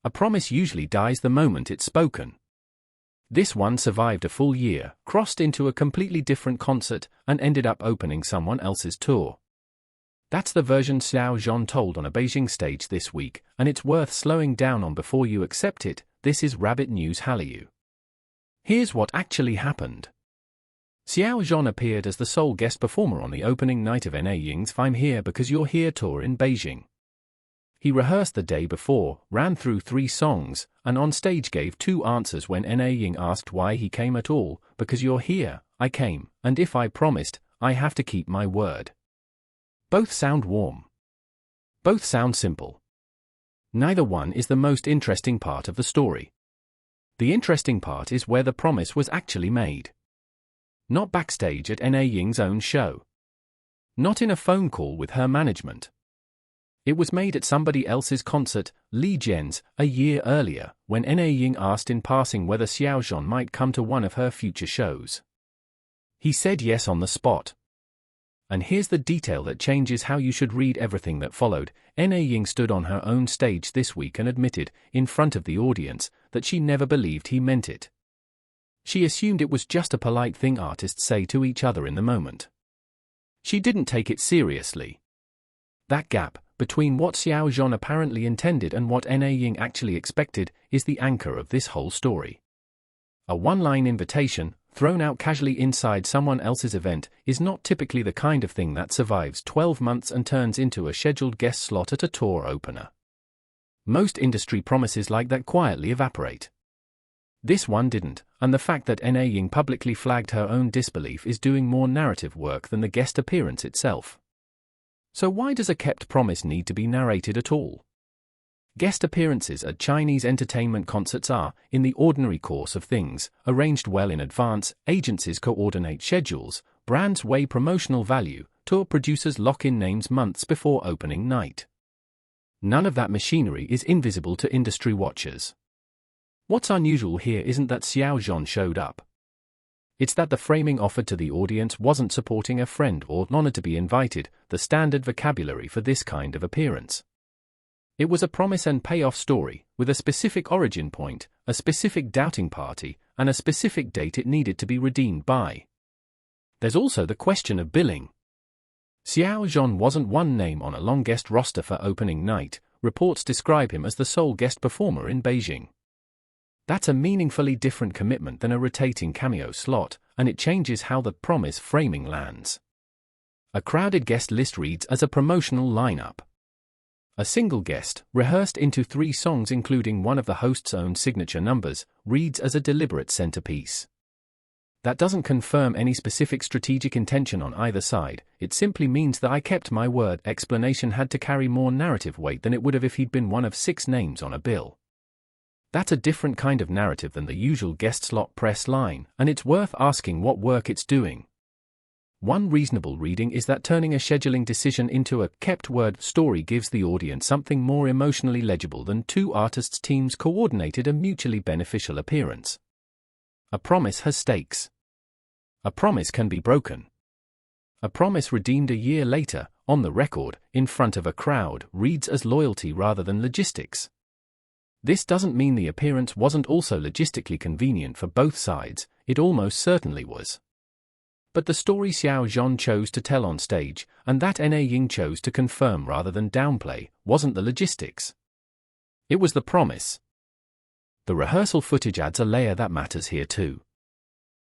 A promise usually dies the moment it's spoken. This one survived a full year, crossed into a completely different concert, and ended up opening someone else's tour. That's the version Xiao Zhan told on a Beijing stage this week, and it's worth slowing down on before you accept it. This is Rabbit News Hallyu. Here's what actually happened. Xiao Zhan appeared as the sole guest performer on the opening night of Na Ying's I'm Here Because You're Here tour in Beijing. He rehearsed the day before, ran through 3 songs, and on stage gave 2 answers when Na Ying asked why he came at all. Because you're here, I came, and if I promised, I have to keep my word. Both sound warm. Both sound simple. Neither one is the most interesting part of the story. The interesting part is where the promise was actually made. Not backstage at Na Ying's own show. Not in a phone call with her management. It was made at somebody else's concert, Li Jian's, a year earlier, when Na Ying asked in passing whether Xiao Zhan might come to one of her future shows. He said yes on the spot. And here's the detail that changes how you should read everything that followed. Na Ying stood on her own stage this week and admitted, in front of the audience, that she never believed he meant it. She assumed it was just a polite thing artists say to each other in the moment. She didn't take it seriously. That gap, between what Xiao Zhan apparently intended and what Na Ying actually expected, is the anchor of this whole story. A one-line invitation, thrown out casually inside someone else's event, is not typically the kind of thing that survives 12 months and turns into a scheduled guest slot at a tour opener. Most industry promises like that quietly evaporate. This one didn't, and the fact that Na Ying publicly flagged her own disbelief is doing more narrative work than the guest appearance itself. So why does a kept promise need to be narrated at all? Guest appearances at Chinese entertainment concerts are, in the ordinary course of things, arranged well in advance. Agencies coordinate schedules, brands weigh promotional value, tour producers lock in names months before opening night. None of that machinery is invisible to industry watchers. What's unusual here isn't that Xiao Zhan showed up. It's that the framing offered to the audience wasn't supporting a friend or honored to be invited, the standard vocabulary for this kind of appearance. It was a promise and payoff story, with a specific origin point, a specific doubting party, and a specific date it needed to be redeemed by. There's also the question of billing. Xiao Zhan wasn't one name on a long guest roster for opening night. Reports describe him as the sole guest performer in Beijing. That's a meaningfully different commitment than a rotating cameo slot, and it changes how the promise framing lands. A crowded guest list reads as a promotional lineup. A single guest, rehearsed into 3 songs including one of the host's own signature numbers, reads as a deliberate centerpiece. That doesn't confirm any specific strategic intention on either side, it simply means that I kept my word explanation had to carry more narrative weight than it would have if he'd been one of 6 names on a bill. That's a different kind of narrative than the usual guest slot press line, and it's worth asking what work it's doing. One reasonable reading is that turning a scheduling decision into a kept word story gives the audience something more emotionally legible than 2 artists' teams coordinated a mutually beneficial appearance. A promise has stakes. A promise can be broken. A promise redeemed a year later, on the record, in front of a crowd, reads as loyalty rather than logistics. This doesn't mean the appearance wasn't also logistically convenient for both sides, it almost certainly was. But the story Xiao Zhan chose to tell on stage, and that Na Ying chose to confirm rather than downplay, wasn't the logistics. It was the promise. The rehearsal footage adds a layer that matters here too.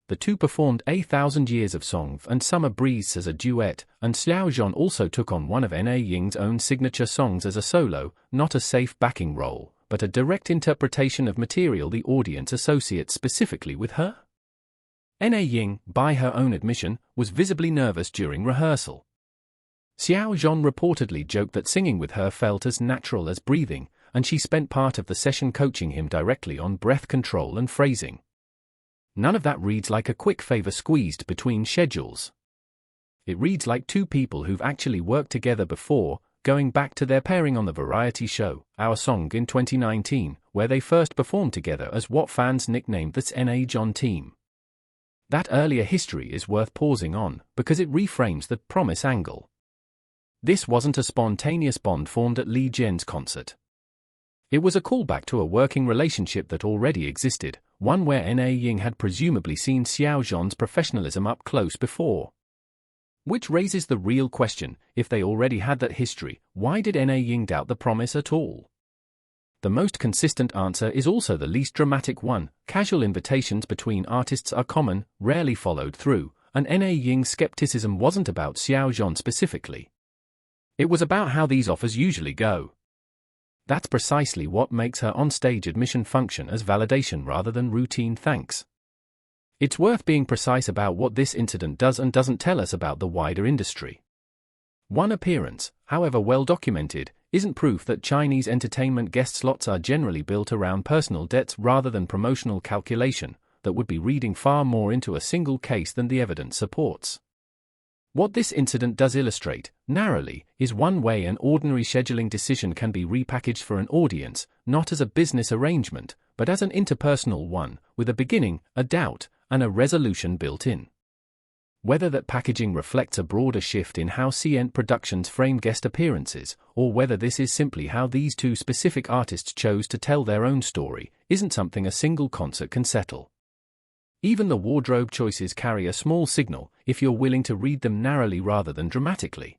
The 2 performed 1,000 Years of Song and Summer Breeze as a duet, and Xiao Zhan also took on one of Na Ying's own signature songs as a solo, not a safe backing role, but a direct interpretation of material the audience associates specifically with her. Na Ying, by her own admission, was visibly nervous during rehearsal. Xiao Zhan reportedly joked that singing with her felt as natural as breathing, and she spent part of the session coaching him directly on breath control and phrasing. None of that reads like a quick favor squeezed between schedules. It reads like 2 people who've actually worked together before, going back to their pairing on the variety show, Our Song in 2019, where they first performed together as what fans nicknamed the Na Ying team. That earlier history is worth pausing on, because it reframes the promise angle. This wasn't a spontaneous bond formed at Li Jian's concert. It was a callback to a working relationship that already existed, one where Na Ying had presumably seen Xiao Zhan's professionalism up close before. Which raises the real question: if they already had that history, why did Na Ying doubt the promise at all? The most consistent answer is also the least dramatic one. Casual invitations between artists are common, rarely followed through, and Na Ying's skepticism wasn't about Xiao Zhan specifically. It was about how these offers usually go. That's precisely what makes her on-stage admission function as validation rather than routine thanks. It's worth being precise about what this incident does and doesn't tell us about the wider industry. One appearance, however well documented, isn't proof that Chinese entertainment guest slots are generally built around personal debts rather than promotional calculation, that would be reading far more into a single case than the evidence supports. What this incident does illustrate, narrowly, is one way an ordinary scheduling decision can be repackaged for an audience, not as a business arrangement, but as an interpersonal one, with a beginning, a doubt, and a resolution built in. Whether that packaging reflects a broader shift in how C-ent productions frame guest appearances, or whether this is simply how these two specific artists chose to tell their own story, isn't something a single concert can settle. Even the wardrobe choices carry a small signal, if you're willing to read them narrowly rather than dramatically.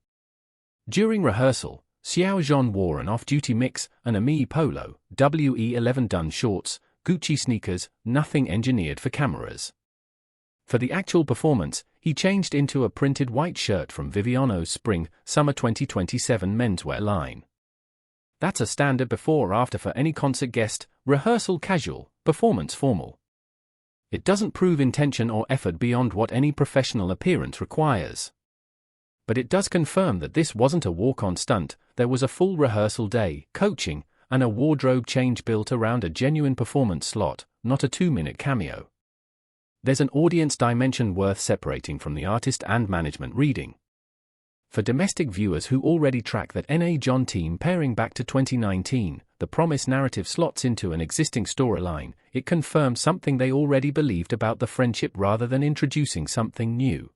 During rehearsal, Xiao Zhan wore an off-duty mix, an Ami polo, WE11 dun shorts, Gucci sneakers, nothing engineered for cameras. For the actual performance, he changed into a printed white shirt from Viviano's Spring/Summer 2027 menswear line. That's a standard before or after for any concert guest: rehearsal casual, performance formal. It doesn't prove intention or effort beyond what any professional appearance requires. But it does confirm that this wasn't a walk-on stunt. There was a full rehearsal day, coaching, and a wardrobe change built around a genuine performance slot, not a 2-minute cameo. There's an audience dimension worth separating from the artist and management reading. For domestic viewers who already track that Na Ying team pairing back to 2019, the promise narrative slots into an existing storyline. It confirms something they already believed about the friendship rather than introducing something new.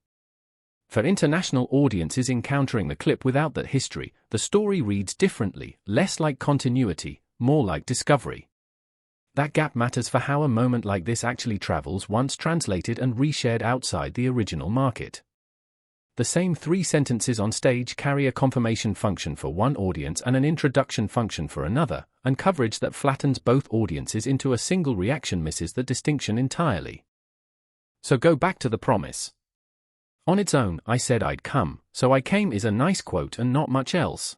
For international audiences encountering the clip without that history, the story reads differently, less like continuity, more like discovery. That gap matters for how a moment like this actually travels once translated and reshared outside the original market. The same 3 sentences on stage carry a confirmation function for one audience and an introduction function for another, and coverage that flattens both audiences into a single reaction misses the distinction entirely. So go back to the promise. On its own, I said I'd come, so I came is a nice quote and not much else.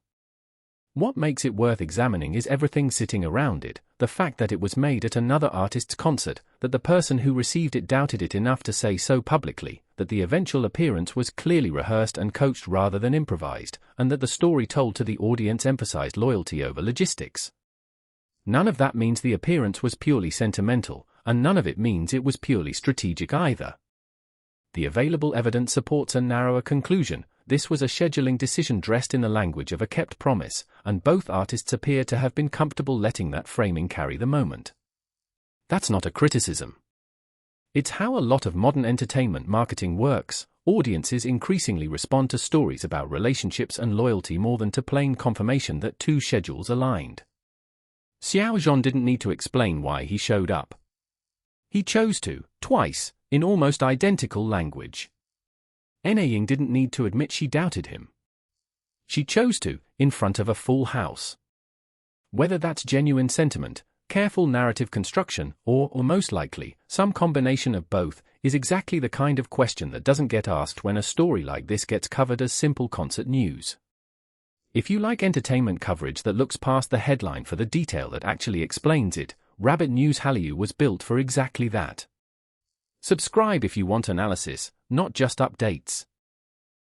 What makes it worth examining is everything sitting around it: the fact that it was made at another artist's concert, that the person who received it doubted it enough to say so publicly, that the eventual appearance was clearly rehearsed and coached rather than improvised, and that the story told to the audience emphasized loyalty over logistics. None of that means the appearance was purely sentimental, and none of it means it was purely strategic either. The available evidence supports a narrower conclusion: this was a scheduling decision dressed in the language of a kept promise, and both artists appear to have been comfortable letting that framing carry the moment. That's not a criticism. It's how a lot of modern entertainment marketing works. Audiences increasingly respond to stories about relationships and loyalty more than to plain confirmation that two schedules aligned. Xiao Zhan didn't need to explain why he showed up. He chose to, twice, in almost identical language. Na Ying didn't need to admit she doubted him. She chose to, in front of a full house. Whether that's genuine sentiment, careful narrative construction, or most likely, some combination of both, is exactly the kind of question that doesn't get asked when a story like this gets covered as simple concert news. If you like entertainment coverage that looks past the headline for the detail that actually explains it, Rabbit News Hallyu was built for exactly that. Subscribe if you want analysis, not just updates.